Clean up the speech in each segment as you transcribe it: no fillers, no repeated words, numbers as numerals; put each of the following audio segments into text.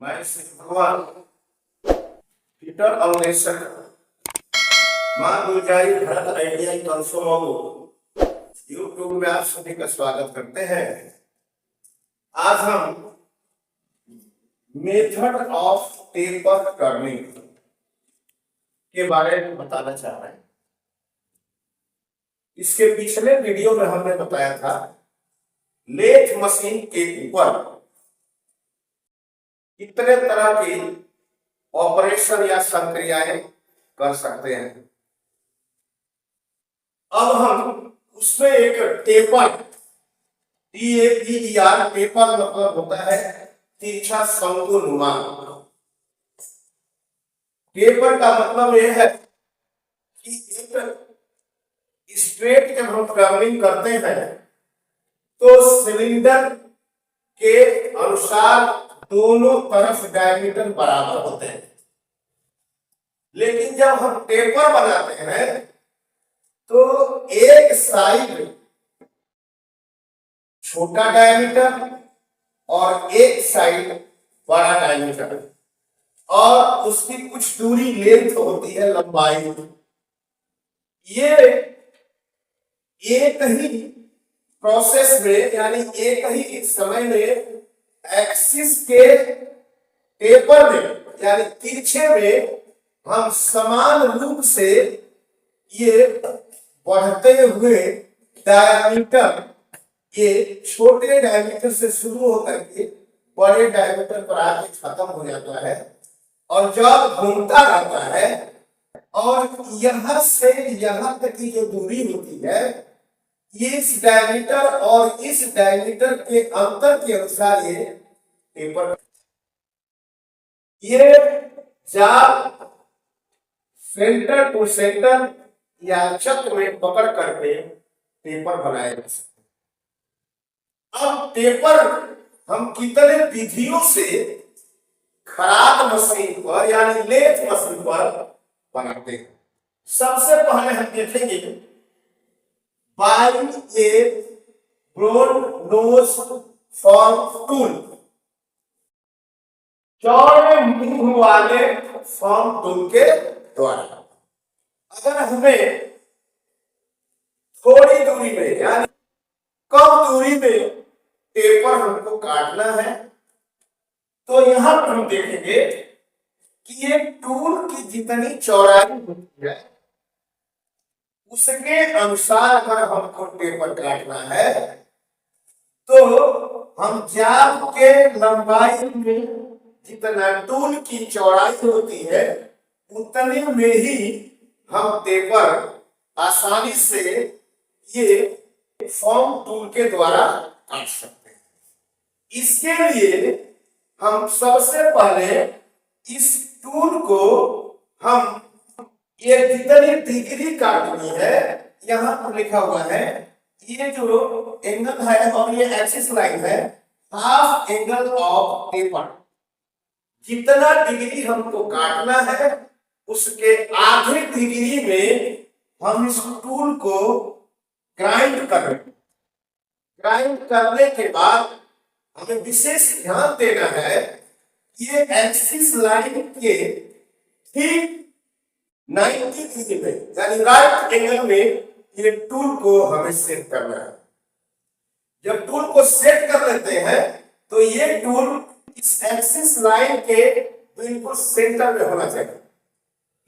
मैं श्री भगवान पीटर अवनेशक मां Gulzari Bharat idea console YouTube में आप सभी का स्वागत करते हैं। आज हम मेथड ऑफ टेपर टर्निंग के बारे में बताना चाह रहे हैं। इसके पिछले वीडियो में हमने बताया था लेथ मशीन के ऊपर कितने तरह की ऑपरेशन या संक्रियाएं कर सकते हैं। अब हम उसमें एक टेपर टेपर मतलब होता है तिरछा शंकुनुमा। टेपर का मतलब यह है कि एक स्ट्रेट जब हम ट्रैवलिंग करते हैं तो सिलेंडर के अनुसार दोनों तरफ डायमीटर बराबर होते हैं, लेकिन जब हम टेपर बनाते हैं तो एक साइड छोटा डायमीटर और एक साइड बड़ा डायमीटर और उसकी कुछ दूरी लेंथ होती है, लंबाई। ये एक ही प्रोसेस में यानी एक ही समय में एक्सिस के टेपर में यानी तिरछे में हम समान रूप से ये बढ़ते हुए डायमीटर ये छोटे डायमीटर से शुरू होकर के बड़े डायमीटर पर आके खत्म हो जाता है और जब घूमता रहता है और यहां से यहां तक की जो दूरी होती है इस डायमीटर और इस डायमीटर के अंतर के अनुसार ये टेपर ये जाल सेंटर टू सेंटर या चक्र में पकड़ करके टेपर बनाए जा सकते। अब टेपर हम कितने विधियों से खराद मशीन पर यानी लेथ मशीन पर बनाते हैं। सबसे पहले हम देखेंगे by a broad nose form tool, चौड़े मुंह वाले फॉर्म टूल के द्वारा। अगर हमें थोड़ी दूरी में यानी कम दूरी में टेपर हमको काटना है तो यहां पर हम देखेंगे कि ये टूल की जितनी चौड़ाई होती है उसके अनुसार अगर हमको टेपर काटना है तो हम जाल के लंबाई में जितना टूल की चौड़ाई होती है उतने में ही हम टेपर आसानी से ये फॉर्म टूल के द्वारा काट सकते हैं। इसके लिए हम सबसे पहले इस टूल को हम ये जितनी डिग्री काटनी है यहां पर लिखा हुआ है, ये जो एंगल है और ये एक्सिस लाइन है हाफ एंगल ऑफ टेपर। जितना डिग्री हमको काटना है उसके आधे डिग्री में हम इस टूल को ग्राइंड कर रहे हैं। ग्राइंड करने के बाद हमें विशेष ध्यान देना है ये एक्सिस लाइन के ठीक 90 डिग्री में यानी राइट एंगल में ये टूल को हमें सेट करना है। जब टूल को सेट कर लेते हैं तो ये टूल इस एक्सिस लाइन के बिल्कुल सेंटर में होना चाहिए,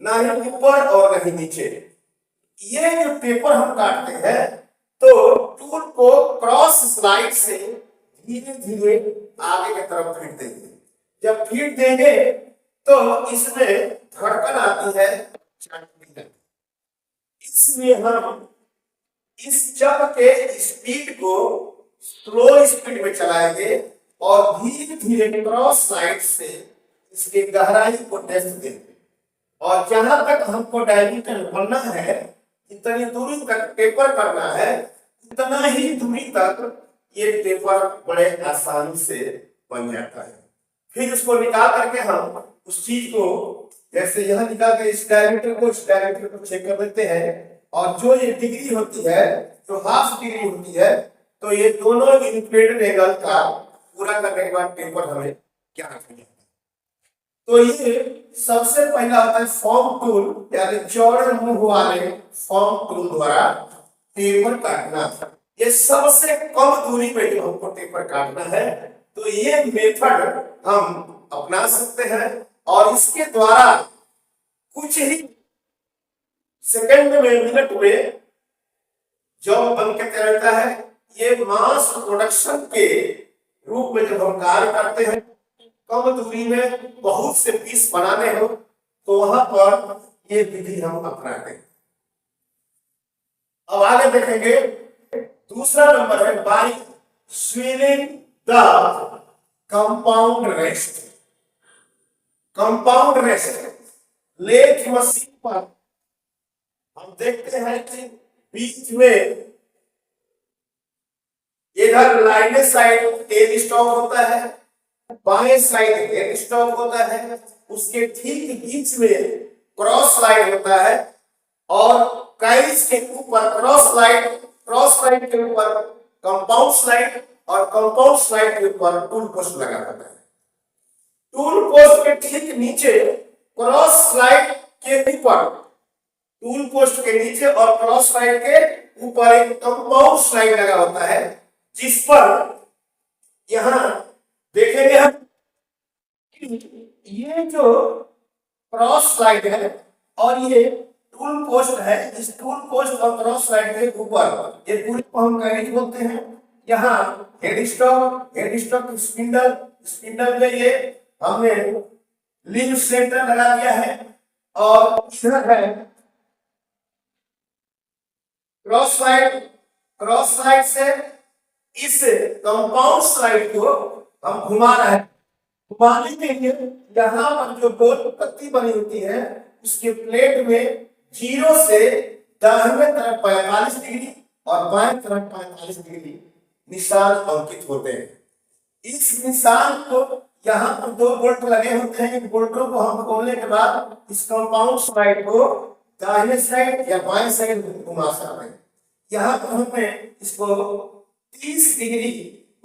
ना ही ऊपर और ना ही नीचे। ये जो पेपर हम काटते हैं तो टूल को क्रॉस स्लाइड से धीरे धीरे आगे की तरफ फीड देंगे। जब फीड देंगे तो इसमें धड़कन आती है, इसलिए हम इस चक के स्पीड को स्लो स्पीड में चलाएंगे और धीरे धीरे क्रॉस साइड से इसकी गहराई को टेस्ट देंगे और जहां तक हमको डायमीटर बनना है इतनी दूरी तक टेपर करना है, इतना ही दूरी तक ये टेपर बड़े आसानी से बन जाता है। फिर इसको निकाल करके हम उस चीज को जैसे यहां निकाल के इस डायमीटर को चेक कर लेते हैं और जो ये डिग्री होती है जो हाफ डिग्री होती है तो ये दोनों इंक्लूडेड एंगल का पूरा करने के बाद टेपर हमें क्या रखना है। तो ये सबसे पहला होता है फॉर्म टूल, यानी चौड़े मुंह वाले फॉर्म टूल द्वारा पेपर काटना। ये सबसे कम दूरी पे जो हमको पेपर काटना है, तो ये मेथड हम अपना सकते हैं और इसके द्वारा कुछ ही सेकंड में, मिनट में जॉब बन के रहता है। ये मास प्रोडक्शन के रूप में जब हम कार्य करते हैं, कम दूरी में बहुत से पीस बनाने हो, तो वहां पर ये विधि हम अपनाते हैं। अब आगे देखेंगे, दूसरा नंबर है by swivelling the compound rest. Compound rest lathe machine पर हम देखते हैं कि बीच में इधर लाइने साइड हेड स्टॉक होता है, बाएं साइड हेड स्टॉक होता है, उसके ठीक बीच में क्रॉस लाइन होता है और काइल्स के ऊपर क्रॉस लाइन के ऊपर कंपाउंड स्लाइड और कंपाउंड स्लाइड के ऊपर टूल पोस्ट लगा होता है। टूल पोस्ट के ठीक नीचे क्रॉस स्लाइड के ऊपर, टूल पोस्ट के नीचे और क्रॉस स्लाइड के ऊपर एक कंपाउंड स्लाइड लगा होता है, जिस पर यहां देखेंगे हम ये जो क्रॉस स्लाइड है और ये टूल पोस्ट है, इस टूल पोस्ट और क्रॉस स्लाइड के ऊपर ये पूरी को हम कैरिज बोलते हैं। यहाँ हेड स्टॉक स्पिंडल में ये हमने लीव सेंटर लगा दिया है और इधर है क्रॉस स्लाइड से इस कंपाउंड स्लाइड को हम घुमा रहे हैं। घुमाने के लिए यहाँ पर जो गोल पत्ती बनी होती है, उसके प्लेट में 0 से दाहिने तरफ 45 डिग्री और बाएं तरफ 45 डिग्री निशान अंकित होते हैं। इस निशान को यहाँ पर 2 बोल्ट लगे होते हैं। इन बोल्टों को हम खोलने के बाद इस कंपाउंड स्लाइड को दाहिने साइड या बाएं साइड घुमा सकते हैं। यहाँ पर हमने इसको 30 डिग्री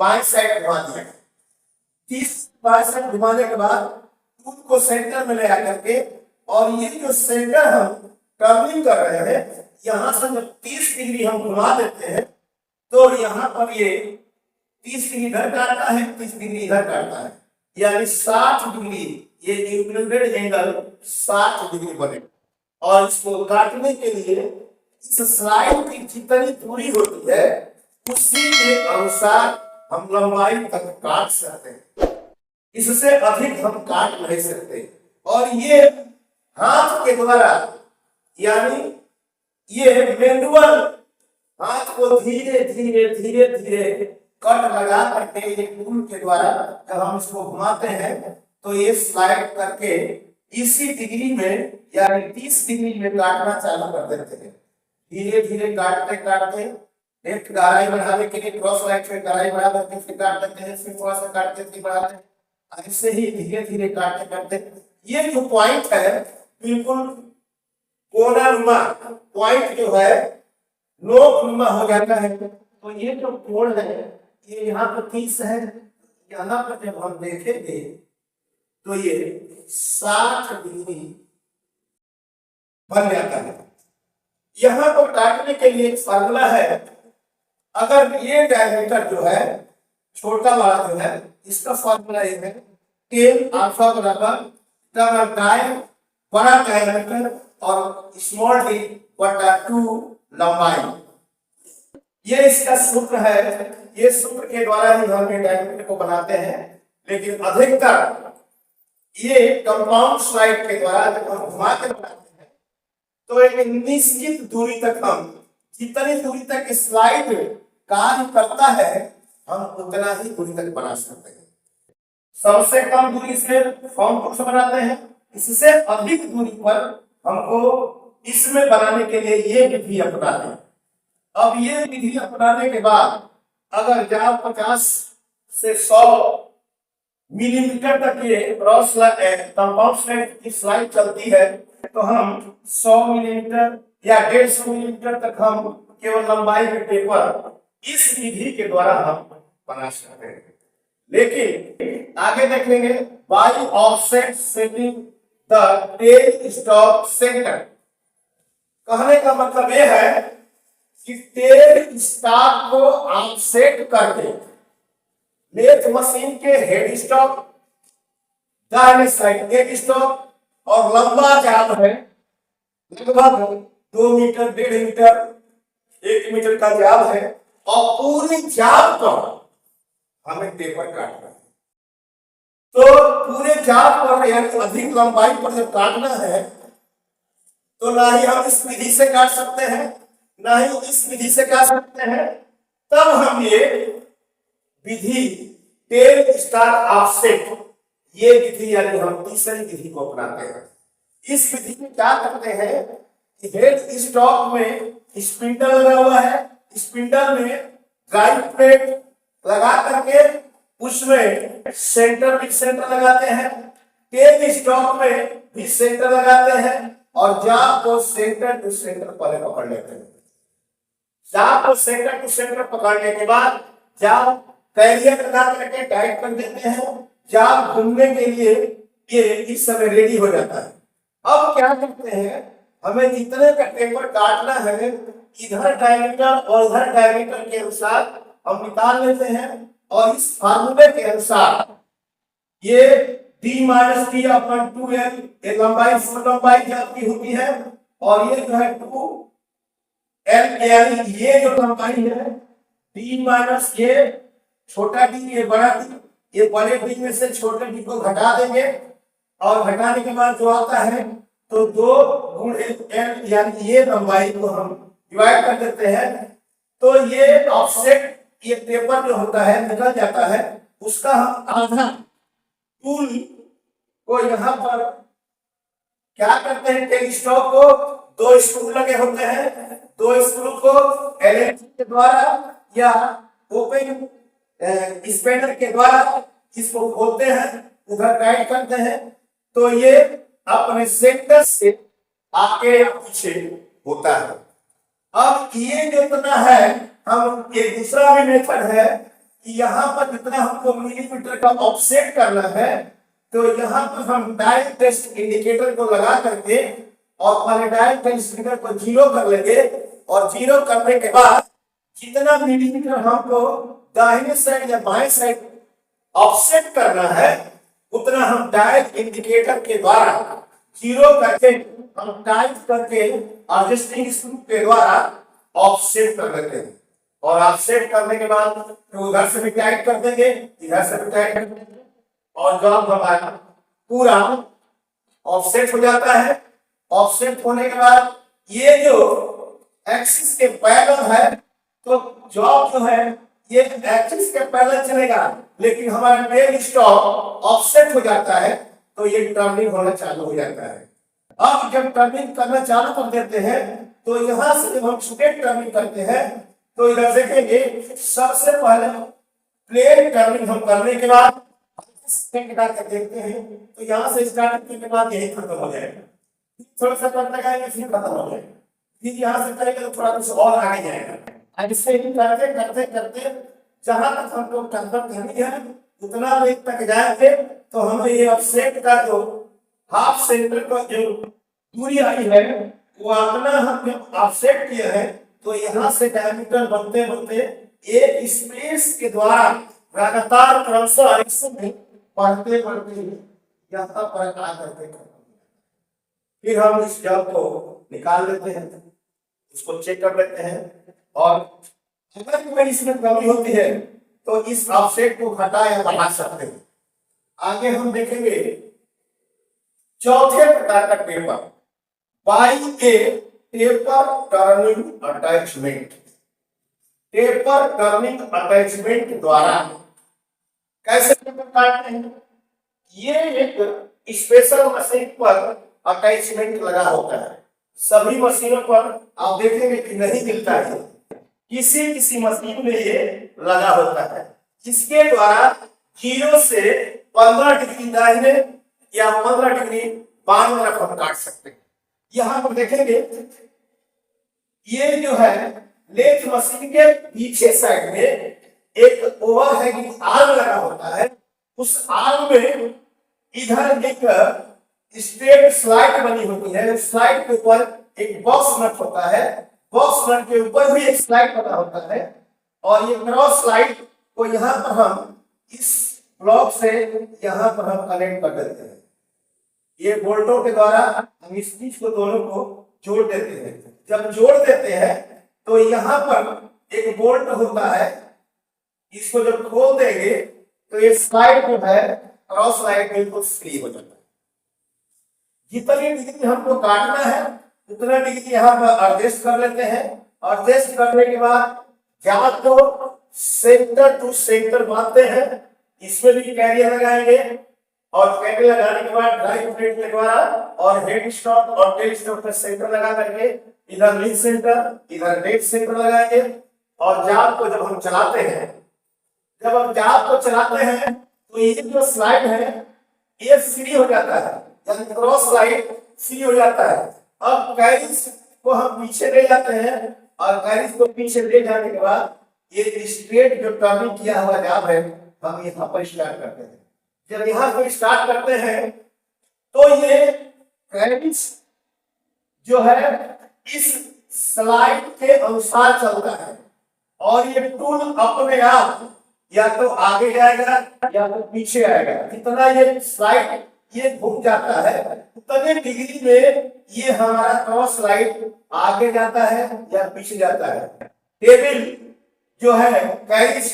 बाएं साइड घुमा दिया। 30 बाएं साइड घुमाने के बाद टूल को सेंटर में ले आकर के, और ये जो सेंटर हम टर्निंग कर रहे हैं, यहाँ से जब 30 डिग्री हम घुमा देते हैं, तो यहाँ पर ये 30 डिग्री इधर काटता है, 30 डिग्री इधर काटता है, यानी 60 डिग्री ये इंक्लूडेड एंगल 60 डिग्री बने। और इसको काटने के लिए इस स्लाइड की जितनी दूरी होती है, उसी के अनुसार हम लंबाई तक काट सकते हैं। इससे अधिक हम काट नहीं सकते। और ये हाथ के द्वारा, यानी ये मैनुअल हाथ को धीरे धीरे कट लगा करके ये टूल के द्वारा जब हम इसको घुमाते हैं, तो ये स्लाइड करके इसी डिग्री में यानी 30 डिग्री में काटना चालू कर देते हैं। धीरे धीरे काटते लेफ्ट गहराई बढ़ाने के लिए क्रॉस लाइन पे गहराई बढ़ा देते हैं, फिर काट देते हैं, फिर थोड़ा सा काटते हैं, फिर बढ़ाते हैं। ऐसे ही धीरे धीरे काटते ये जो पॉइंट है बिल्कुल कोणानुमा पॉइंट जो है नोकनुमा हो जाता है। तो ये जो कोण है ये यहाँ पर 30 है, यहाँ पर जब हम देखेंगे तो ये 60 डिग्री बन जाता है। यहाँ पर काटने के लिए एक फार्मूला है। अगर ये डायमीटर जो है छोटा वाला जो है, इसका फार्मूला ये है 10 अल्फा बराबर टाइम बड़ा डायमीटर और स्मॉल डी बटा 2 लंबाई। ये इसका सूत्र है। ये सूत्र के द्वारा ही हम डायमीटर को बनाते हैं, लेकिन अधिकतर ये कंपाउंड स्लाइड के द्वारा जब हम घुमा कर बनाते हैं, तो एक निश्चित दूरी तक हम जितनी दूरी तक स्लाइड कार्य करता है, हम उतना ही दूरी तक बना सकते हैं। सबसे कम दूरी से फॉर्म टूल बनाते हैं, इससे अधिक दूरी पर हमको इसमें बनाने के लिए ये विधि अपनाते हैं। अब ये विधि अपनाने के बाद अगर जहां 50 से 100 मिलीमीटर तक ये क्रॉस कंपाउंड स्लाइड की स्लाइड चलती है, तो हम 100 मिलीमीटर या 150 मिलीमीटर तक हम केवल लंबाई के पेपर इस विधि के द्वारा हम बना सकते हैं। लेकिन आगे देखेंगे by offset setting the tail stock centre. कहने का मतलब यह है कि टेल स्टॉप को आप सेट कर दें। लेथ मशीन के हेड स्टॉक दाहिने साइड एक स्टॉक और लंबा जाल है लगभग 2 मीटर 1.5 मीटर 1 मीटर का जाल है और पूरी जाल पर हमें टेपर काटना है। तो पूरे जाल पर यानी अधिक लंबाई पर जब काटना है तो ना ही हम इस विधि से काट सकते हैं ना ही इस विधि से काट सकते हैं। तब हम ये विधि टेल स्टार ऑफसेट ये विधि यानी हम तीसरी विधि को अपनाते हैं। इस विधि में क्या करते हैं कि हेड स्टॉक में स्पिंडल लगा हुआ है, स्पिंडल में ड्राइव प्लेट लगा करके उसमें सेंटर लगाते हैं, टेल स्टॉक में भी सेंटर लगाते हैं और जाल को सेंटर टू सेंटर पर पकड़ लेते हैं। जाल को सेंटर टू सेंटर पकड़ने के बाद जाल कैरियर लगा करके टाइट कर देते हैं। जाल घूमने के लिए ये इस समय रेडी हो जाता है। अब क्या करते हैं, हमें जितने का टेपर काटना है इधर डायमीटर और उधर डायमीटर के अनुसार हम निकाल लेते हैं और इस फार्मूले के अनुसार ये d-d/2l ये लंबाई फुल लंबाई जाती होती है और ये जो है 2l यानी ये जो लंबाई है d- ये छोटा डी ये बड़ा डी, ये बड़े डी में से छोटे डी को घटा देंगे और घटाने के बाद जो आता है तो 2 गुणे l यानी ये लंबाई को हम डिवाइड कर देते हैं। तो ये ऑफसेट ये टेपर जो होता है निकल जाता है। उसका हम आधा टूल को यहाँ पर क्या करते हैं, टेल स्टॉक को 2 स्क्रू लगे होते हैं, 2 स्क्रू को एलएनटी के द्वारा या ओपन स्पेंडर के द्वारा इसको खोलते हैं, उधर टाइट करते हैं तो ये अपने सेंटर से आगे पीछे होता है। अब ये जितना है हम ये दूसरा भी मेथड है कि यहाँ पर जितना हमको मिलीमीटर का ऑफसेट करना है तो यहाँ पर हम डायल टेस्ट इंडिकेटर को लगा करके और पहले डायल टेस्ट इंडिकेटर को 0 कर लेंगे और 0 करने के बाद जितना मिलीमीटर हमको दाहिने साइड या बाएं साइड ऑफसेट करना है उतना हम डायल इंडिकेटर के द्वारा 0 करके हम टाइट करके एडजस्टिंग स्क्रू के द्वारा ऑफसेट कर लेते हैं और ऑफसेट करने के बाद तो उधर से भी टाइट कर देंगे इधर से भी टाइट कर देंगे और जब हमारा पूरा ऑफसेट हो जाता है। ऑफसेट होने के बाद ये जो एक्सिस के पैरेलल है तो जॉब जो है ये एक्सिस के पैरेलल चलेगा लेकिन हमारा टेल स्टॉक ऑफसेट हो जाता है तो ये टर्निंग होना चालू हो जाता है। अब जब टर्निंग करना चालू कर देते हैं तो यहां से जब हम स्ट्रेट टर्निंग करते हैं तो इधर देखेंगे सबसे पहले प्लेन टर्निंग हम करने के बाद देखते हैं तो यहाँ से स्टार्ट करने के बाद यही खत्म हो जाएगा, थोड़ा सा कर लगाएंगे फिर खत्म हो जाएगा, फिर यहाँ से करेंगे तो थोड़ा कुछ और आगे जाएगा। ऐसे ही करते करते करते जहां तक हमको टर्न करनी है उतना लेट तक जाएंगे तो हमें ये ऑफसेट का जो हाफ सेंटर का जो दूरी आई है वो अपना हम ऑफसेट किया है तो यहाँ से डायमीटर बनते बनते एक स्पेस के द्वारा लगातार क्रमशः बढ़ते बढ़ते यहाँ पर आकर के फिर हम इस जल को निकाल लेते हैं, उसको चेक कर लेते हैं और अगर कोई इसमें कमी होती है तो इस ऑफसेट को घटा या बढ़ा सकते हैं। आगे हम देखेंगे चौथे प्रकार का taper by A taper turning attachment. Taper turning attachment द्वारा कैसे टेपर काटते हैं, ये एक स्पेशल मशीन पर अटैचमेंट लगा होता है। सभी मशीनों पर आप देखेंगे कि नहीं मिलता है, किसी किसी मशीन में ये लगा होता है जिसके द्वारा 0 से 15 डिग्री दाहिने या 15 डिग्री बाएं तरफ हम काट सकते हैं। यहाँ पर देखेंगे ये जो है लेथ मशीन के पीछे साइड में एक ओवरहेड आर्म लगा होता है, उस आर्म में इधर एक स्ट्रेट स्लाइड बनी होती है, स्लाइड के ऊपर एक बॉक्स नट होता है, बॉक्स नट के ऊपर भी एक स्लाइड बना होता है, और ये क्रॉस स्लाइड को यहाँ पर हम इस ब्लॉक से यहाँ पर हम कनेक्ट कर देते हैं। ये बोल्टों के द्वारा हम इस चीज को दोनों को जोड़ देते हैं। जब जोड़ देते हैं तो यहाँ पर एक बोल्ट होता है, इसको जब खोल देंगे तो ये स्लाइड जो है क्रॉस स्लाइड बिल्कुल फ्री हो जाता है। जितनी डिग्री हमको काटना है उतना डिग्री यहाँ पर एडजस्ट कर लेते हैं। एडजस्ट करने के बाद या तो सेंटर टू सेंटर बांधते हैं, इसमें भी कैरियर लगाएंगे, और कैरियर लगाने के बाद ड्राइव प्लेट के द्वारा और हेड स्टॉक और टेल स्टॉक पर सेंटर लगा करके इधर मिड सेंटर इधर डेड सेंटर लगाएंगे। और जाल को जब हम चलाते हैं, जब हम जाल को चलाते हैं तो ये जो स्लाइड है ये फ्री हो जाता है, यानी क्रॉस स्लाइड फ्री हो जाता है। अब कैरिज को हम पीछे ले जाते हैं, और कैरिज को पीछे ले जाने के बाद ये स्ट्रेट जो टर्निंग किया हुआ जाब है हम यहाँ पर स्टार्ट करते हैं। जब यहाँ पर स्टार्ट करते हैं तो ये कैरिज जो है इस स्लाइड के अनुसार चलता है, और ये टूल अपने आप या तो आगे जाएगा या तो पीछे आएगा। जितना ये स्लाइड ये घूम जाता है उतने डिग्री में ये हमारा क्रॉस स्लाइड आगे जाता है या पीछे जाता है। टेबल जो है कैरिज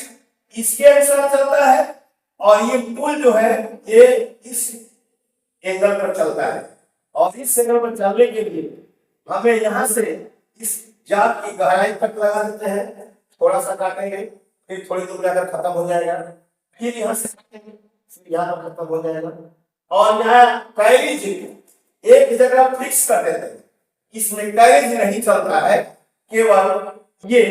इसके अनुसार चलता है, और ये टूल जो है ये इस एंगल पर चलता है। और इस एंगल पर चलने के लिए हमें यहाँ से इस जाल की गहराई तक लगा देते हैं, थोड़ा सा काटेंगे, फिर थोड़ी दूर जाकर खत्म हो जाएगा, फिर यहाँ से काटेंगे, फिर यहाँ पर खत्म हो जाएगा। और यहाँ कैरिज एक जगह फिक्स कर देते हैं, इसमें कैरिज नहीं चलता है, केवल ये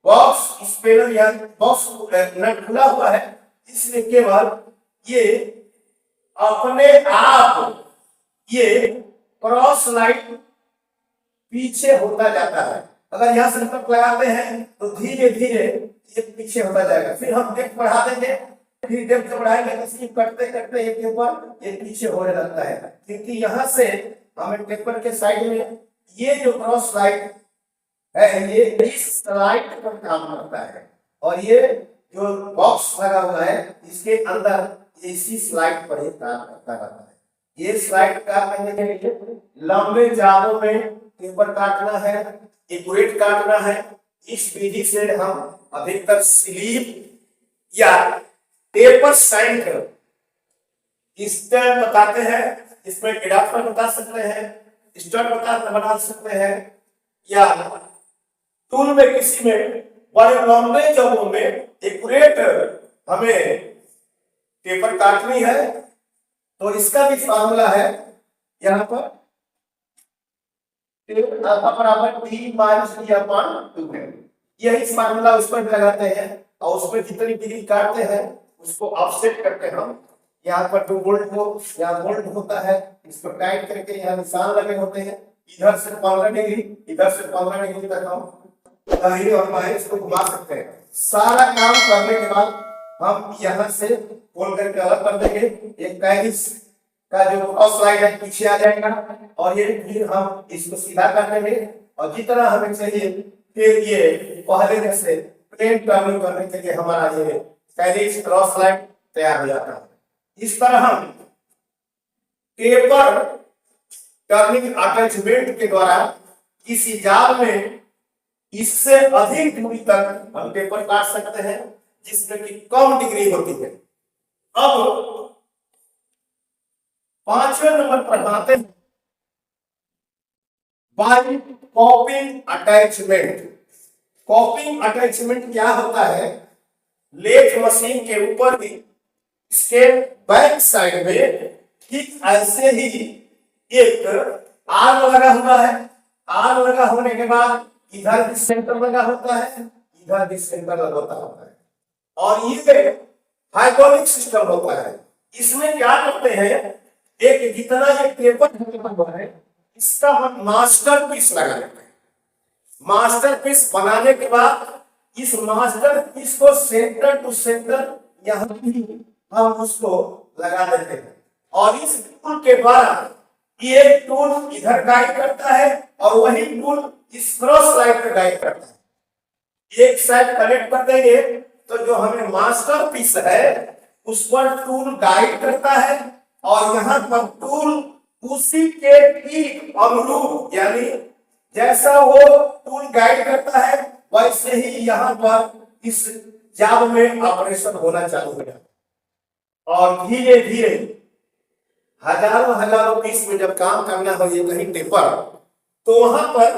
बॉक्स स्पेलर या बॉक्स नट खुला हुआ है, इसलिए केवल ये अपने आप ये क्रॉस स्लाइड पीछे होता जाता है। अगर यहाँ से तक लगाते हैं तो धीरे धीरे ये पीछे होता जाएगा, फिर हम डेप्थ बढ़ा देंगे, फिर डेप्थ बढ़ाएंगे तो सिर्फ करते करते एक के ऊपर ये पीछे होने लगता है। क्योंकि यहाँ से हमें पेपर के साइड में ये जो क्रॉस स्लाइड है ये इस स्लाइड पर काम करता है, और ये जो बॉक्स लगा हुआ है इसके अंदर इसी स्लाइड पर ही काम करता रहता है। ये स्लाइड काम करने के लिए लंबे जालों में पेपर काटना है, एक्यूरेट काटना है। इस विधि से हम अधिकतर स्लीप या पेपर साइन इसमें बताते हैं, इसमें एडाप्टर बता सकते हैं, स्टड बना सकते हैं, या टूल में किसी में बड़े लंबे जगहों में एक्यूरेट हमें पेपर काटनी है तो इसका भी फार्मूला है यहाँ पर यही फार्मूला उस पर लगाते हैं, और उसमें जितनी डिग्री काटते हैं उसको ऑफसेट करके हम यहाँ पर 2 बोल्ट को यहाँ बोल्ट होता है, इसको टाइट करके यहाँ निशान लगे होते हैं, इधर से 15 डिग्री इधर से 15 डिग्री तक हम दाहिने और बाएं इसको घुमा सकते हैं। सारा काम करने के बाद हम यहाँ से खोल करके अलग कर देंगे। एक कैरिज का जो क्रॉस स्लाइड है पीछे आ जाएगा, और ये फिर हम इसको सीधा कर देंगे, और जितना हमें चाहिए फिर ये पहले जैसे प्लेन टर्निंग करने के लिए हमारा ये कैरिज क्रॉस स्लाइड तैयार हो जाता है। इस तरह हम पेपर टर्निंग अटैचमेंट के द्वारा किसी जाल में इससे अधिक दूरी तक हम पेपर काट सकते हैं जिसमें कि कम डिग्री होती है। अब 5वें नंबर पर आते हैं बाइंड कॉपिंग अटैचमेंट। कॉपिंग अटैचमेंट क्या होता है? लेथ मशीन के ऊपर भी इसके बैक साइड में ठीक ऐसे ही एक आर्म लगा हुआ है। आर्म लगा होने के बाद इधर भी सेंटर लगा होता है, इधर भी सेंटर लगा होता है, और ये हाइड्रोलिक सिस्टम होता है। इसमें क्या करते हैं, एक जितना ये पेपर है इसका हम मास्टर पीस लगा लेते हैं। मास्टर पीस बनाने के बाद इस मास्टर पीस को सेंटर टू सेंटर यहाँ हम उसको लगा देते हैं और इस टूल के द्वारा ये टूल इधर गाइड करता है और वही टूल इस क्रॉस लाइन पे गाइड करता है। एक साइड कनेक्ट कर देंगे तो जो हमें मास्टरपीस है उस पर टूल गाइड करता है और यहाँ पर टूल उसी के ठीक अनुरूप यानी जैसा वो टूल गाइड करता है वैसे ही यहाँ पर इस जाल में ऑपरेशन होना चालू हो जाता और धीरे धीरे हजारों पीस में जब काम करना हो ये कहीं टेपर तो वहां पर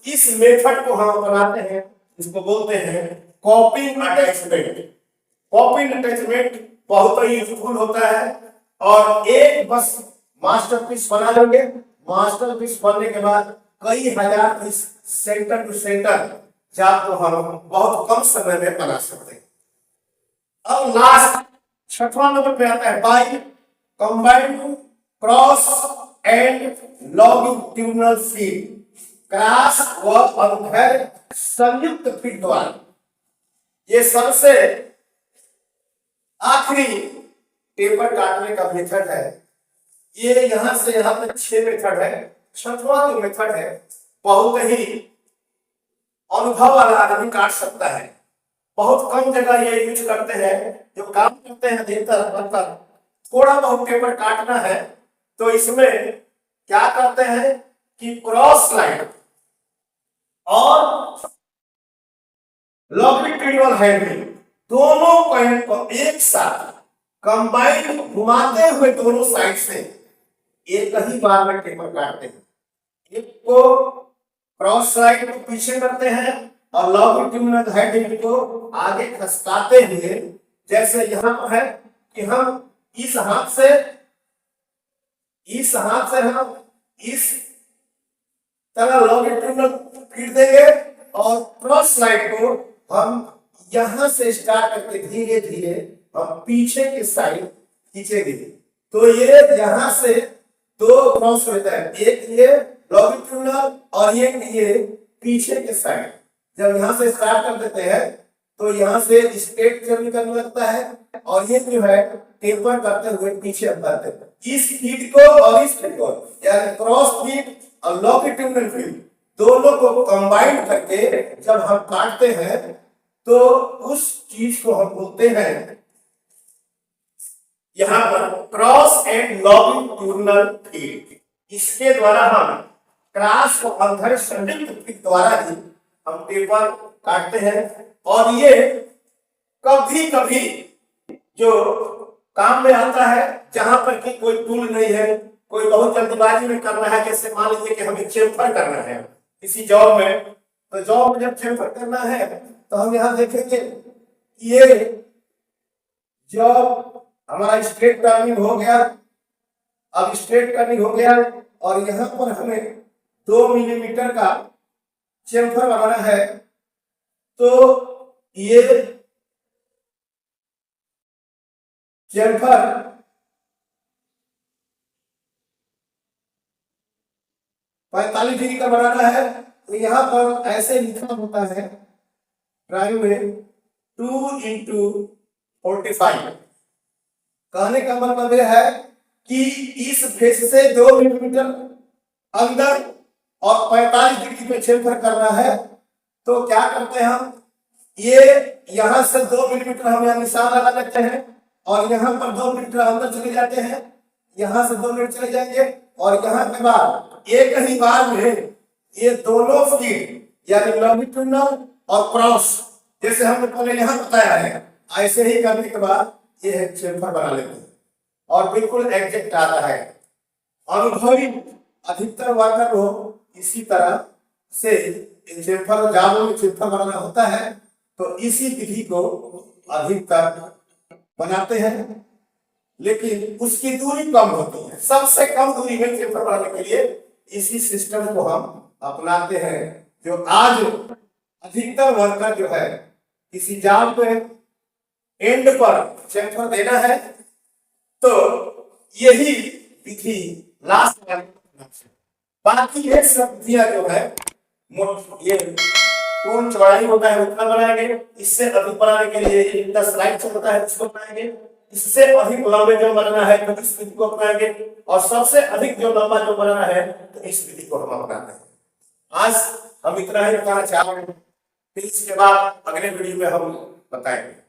इस मेथड को हम अपनाते हैं, इसको बोलते हैं कॉपिंग अटैचमेंट। कॉपिंग अटैचमेंट बहुत ही यूजफुल होता है और एक बस मास्टरपीस बना लेंगे। मास्टरपीस बनने के बाद कई हजार पीस सेंटर टू सेंटर जाल तो हम बहुत कम समय में बना सकते हैं। अब लास्ट छठवां नंबर पे आता है by combined cross and longitudinal feed. Cross व अनुदैर्ध्य संयुक्त फीड द्वारा ये सबसे आखिरी टेपर काटने का मेथड है। ये यहां से यहां तक 6 मेथड है। छठवां जो मेथड है बहुत ही अनुभव वाला आदमी काट सकता है। बहुत कम जगह ये यूज करते हैं। जो काम करते हैं अधिकतर थोड़ा बहुत पेपर काटना है तो इसमें क्या करते हैं कि क्रॉस लाइन और लॉन्गिट्यूडिनल हैंडलिंग दोनों पॉइंट को एक साथ कंबाइन घुमाते हुए दोनों साइड से एक ही बार में टेपर काटते हैं। एक को क्रॉस लाइन को पीछे करते हैं और लॉन्गिट्यूडिनल हैंडलिंग को आगे खसकाते हुए जैसे यहां पर है कि हम इस हाथ से हम इस तरह लॉन्गिट्यूडिनल फीड देंगे और क्रॉस लाइन को हम यहां से स्टार्ट करके धीरे धीरे हम पीछे के साइड खींचेंगे। तो ये यहां से दो क्रॉस होता है, एक ये लॉन्गिट्यूडिनल और एक ये पीछे के साइड। जब यहां से स्टार्ट कर देते हैं तो यहां से स्ट्रेट जर्नी करने लगता है और ये जो है टेपर करते हुए पीछे बढ़ते हैं। इस फीड को और इस फीड को यानी क्रॉस फीड और लॉन्गिट्यूडिनल फीड दोनों को कंबाइन करके जब हम काटते हैं तो उस चीज को हम बोलते हैं यहां पर क्रॉस एंड लॉन्गिट्यूडिनल फीड। इसके द्वारा हम क्रॉस को अंदर संयुक्त फीड द्वारा ही हम टेपर काटते हैं और ये कभी कभी जो काम में आता है जहां पर कि कोई टूल नहीं है, कोई बहुत जल्दबाजी में करना है, जैसे मान लीजिए कि हमें चेम्फर करना है किसी जॉब में, तो जॉब में जब चेम्फर करना है तो हम यहाँ देखेंगे ये जॉब हमारा स्ट्रेट टर्निंग हो गया। अब स्ट्रेट टर्निंग हो गया और यहाँ पर हमें 2 मिलीमीटर का चेम्फर बनाना है तो ये चेम्फर 45 डिग्री का बनाना है तो यहाँ पर ऐसे लिखा होता है ड्राइंग में 2x45। कहने का मतलब यह है कि इस फेस से 2 मिलीमीटर अंदर और 45 डिग्री पे चेम्फर करना है। तो क्या करते हैं हम ये यहां से 2 मिलीमीटर हम यहाँ निशान लगा लेते हैं और यहाँ पर 2 मिलीमीटर अंदर चले जाते हैं, यहाँ से 2 मिलीमीटर चले जाएंगे और यहाँ के बाद एक ही बार में ये दोनों फीड यानी लॉन्गिट्यूडिनल और क्रॉस जैसे हमने पहले यहाँ बताया है ऐसे ही करने के बाद ये चेम्फर बना लेते हैं और बिल्कुल एग्जैक्ट आता है। अनुभवी अधिकतर वर्कर को इसी तरह से चेम्फर जालों में चेम्फर बनाना होता है तो इसी विधि को अधिकतर बनाते हैं, लेकिन उसकी दूरी कम होती है। सबसे कम दूरी में चेम्फर बनाने के लिए इसी सिस्टम को हम अपनाते हैं। जो आज अधिकतर वर्कर जो है किसी जाल पे एंड पर चेम्फर देना है तो यही विधि लास्ट वाली। बाकी ये सब विधियां जो है ये टूल चौड़ाई होता है उतना बनाएंगे, इससे अधिक बनाने के लिए 10 स्लाइड होता है उसको बनाएंगे इससे अधिक लंबे जो बनाना है तो इस विधि को अपनाएंगे, और सबसे अधिक जो लंबा जो बनाना है तो इस विधि को हम अपनाते हैं। आज हम इतना ही बताना चाह रहे हैं, फिर इसके बाद अगले वीडियो में हम बताएंगे।